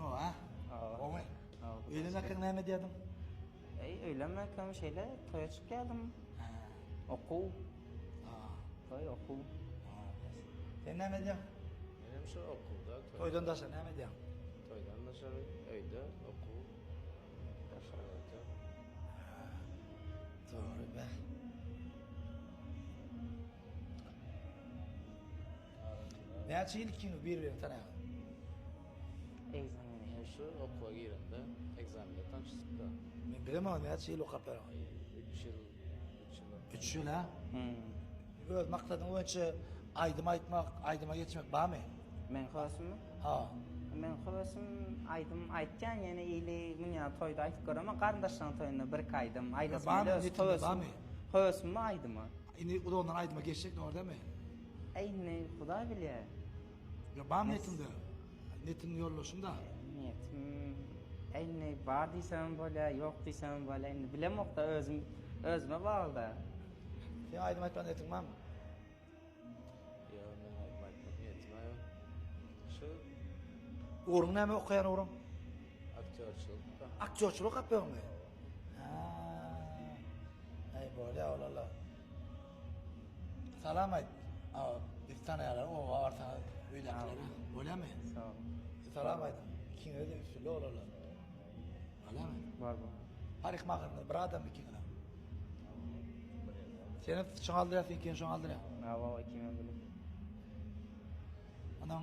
o ha? O mu? Öğlenirken ne diyordun? Öğlenmekten şeyle toya çıkıp geldim. Oku. Toy oku. Sen ne diyorsun? Benim şu okulda, Toydan da sen ne diyorsun? toydan da şöyle öyde okul, aşağıda. Doğru be. Ne açı ilkin birbirini tanıyalım. Egzamini. Şu okula girende egzaminde tanıştık da. Ben bilemem ne açı il o kapıra. 3 yıl. 3 yıl ha? Öz maksadın önce aydıma geçmek var mı? Men xawasım mı? Ha. Men xawasım aytgan yani ili munya toyda aytıp görama qarindaşlarning toyunda bir kaydım. Aylası Var mı? bile Netimde var mı? xawasım mı aydı mı? Yine o da ondan aydıma geçecek ne orada mı? Ne Xudo bilir. Ya var mı netimde? Netimni yollasın da. Niyetim ne var diysem böyle yok diysem böyle bilemok da özüme bağlı. Sen aydıma aytman netin var mı? Ya ben aytmak niyetim yok. Şu Uğrun ne mi okuyan uğrun? aktörçülük da. Aktörçülük yapıyor mu? Ay böyle Allah. Salam ayt. Bir tane yarar o orta öylekiler. Öyle mi? Sağ ol. Salam ayt. Kim öyle üstüle olur. Öyle mi? Var. Parik mağarında bir adam bir kim. Seni şoğaldıra sen şoğaldıra. Hava kimin bilir. Ondan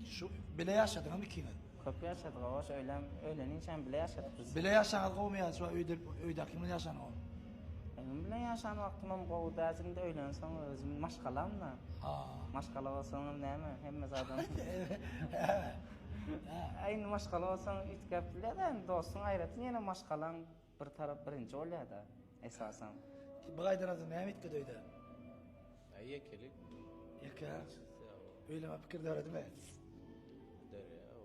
şu bile yaşadın mı kim? Köp yaşadık avaş öğlenin için bile yaşadık biz. Bile yaşanan olmuyor şu öyde kimin yaşanan o? Benim bilen yaşan vaktimim qoğuda azında öğlensem özüm maşqalam da. Ha. Maşqala olsam neyme? Hemmez adam. Aynı maşqala olsam üç gap bilen dostun ayrıtın yine maşqalan bir taraf birinci oluyor da esasen. Bu aydan azı ne mit ködeydi? Yekelik. Yaka. Öyle mi fikir de öğrendi mi? Dere o.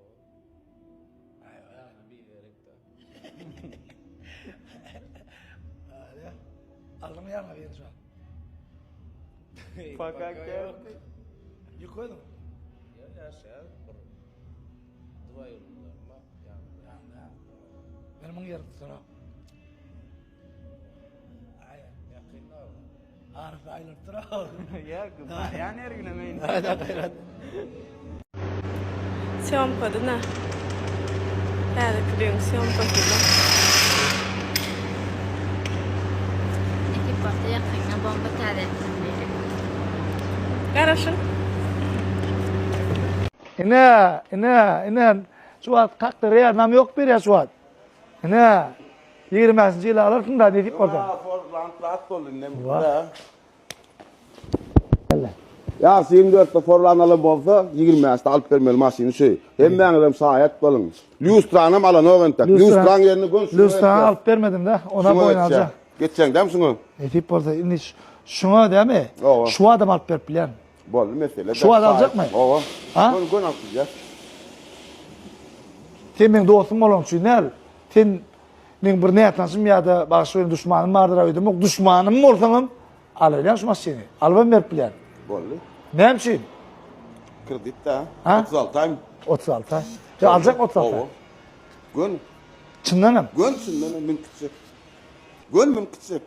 Ayva. Bir gerek de. Öyle. Alnımı yarma benim şu an. Fakat geldi. Yük koydum. Ya yaşa. Dua yollarıma yani. Benim onu yarım tutar o. Yakında o. Arif aylar tutar o. Ya yani her gün emeğin. Hadi hayrat. Sömnade ne? Här kring sömnade. Ekip orta yakınına bomba tadettim. Хорошо. İne. Şu an kalktı real nam yok bir ya şu an. İne. 20. yıl alırsın da deyip orada. Ya 24'te forlanalı bolsa 20'de alıp vermeli maşini şey. Hem ben sayet bolun. Lustranım alan o göntek. Lustran yerini gön. Lustran alıp vermedim de ona boyun alacağım. Geçeceksin değil mi şunu? Deyip orada indi şuna değil mi? Ova. Şu adam alıp verip bilen. Bol mesele. Şu an alacak mı? Ova. Ha? Gön alıp ya. Sen benim dostum olan şu ne? Sen benim bir ne yatansım ya da başka benim düşmanım vardır öyle mi? Düşmanım mı olsanım alacağım şu maşini. Alıp verip bilen. Bol. Ne hemşin? Kredit de. Ha? 36 ay. 36 ay. Ya alacak 36 ay. Ova. Gön. Çınlanım. Gön şundan mümkünse. Gön mümkünse.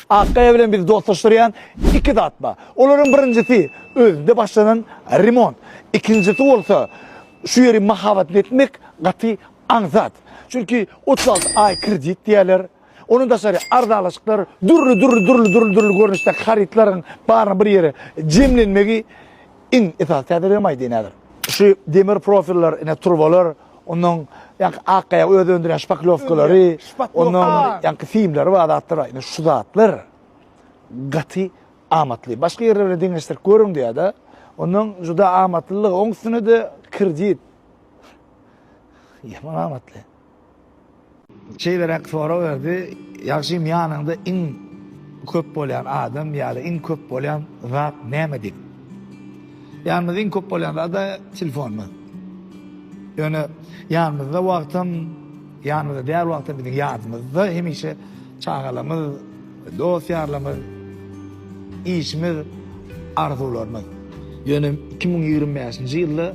Akkaya bilen bir dostlaştıran iki datma. Onların birincisi özünde başlanan remont. İkincisi olsa şu yeri mahavat etmek gati anzat. Çünkü 36 ay kredit diyorlar. Onun da sonra ardalaşıklar durlu görünüşte haritlerin barın bir yere cemlenmegi in esas tədirimaydı nedir? Şu demir profiller, yine turbolar, onun yani akkaya ödöndüren şpaklovkaları, onun yani filmleri ve adatları, yani şu zatlar gati amatlı. Başka yerlerde dengeçler görün diye de onun juda amatlılığı, onun üstüne de kredit. Yaman amatlı. Şey veren sonra verdi, yakşim yanında in köp bolan adam ya da in köp bolan zat nemedik. Yanımızda en köp bolan da telefonumuz. Yani yanımızda vaktim, yanımızda diğer vaktim bizim yardımımızda hemişe çağalamız, dosyarlamız, işimiz, arzularımız. Yani 2025 yılda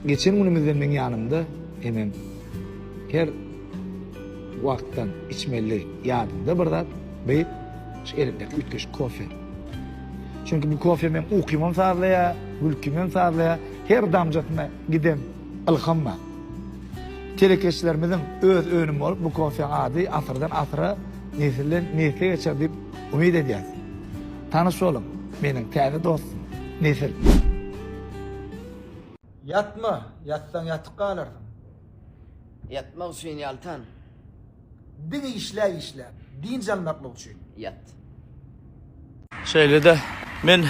geçen günümizde men yanımda hemen her wagtdan içmeli ýadymda bir zat beýip şu elimdeki ütkeş kofe. Çünkü bu kofe men uykymam sarlaya, gülkümem sarlaya, her damjatyna gidem ilhamma. Telekeçilerimizin öz önüm olup bu kofe ady asyrdan asyra nesilden nesile geçer diýip umid edýäs. Tanış bolun, meniň täze dostum. Nesil. Yatma, yatsan yatıp kalırsın. Yatma Hüseyin Yaltan. Dini işler, din canmaklık için. Yat. Şeýle de men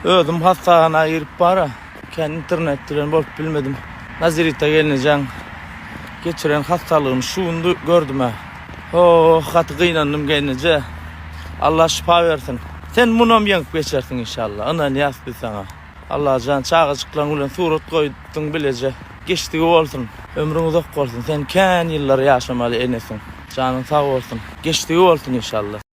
özüm hastahana girip bara, kendi internetden bolup bilmedim. Nazirita gelineceğim. Geçiren hastalığım şuundu gördüm ha. Hatı kıynandım gelince. Allah şifa versin. Sen bunam yanıp geçersin inşallah. Ana niyaz bir sana. Allah can çağıcıklan ulan surat koydun bilece. Geçtiği olsun. Ömrün uzak olsun. Sen kän yıllar yaşamalı enesin. Canın sağ olsun. Geçtiği olsun inşallah.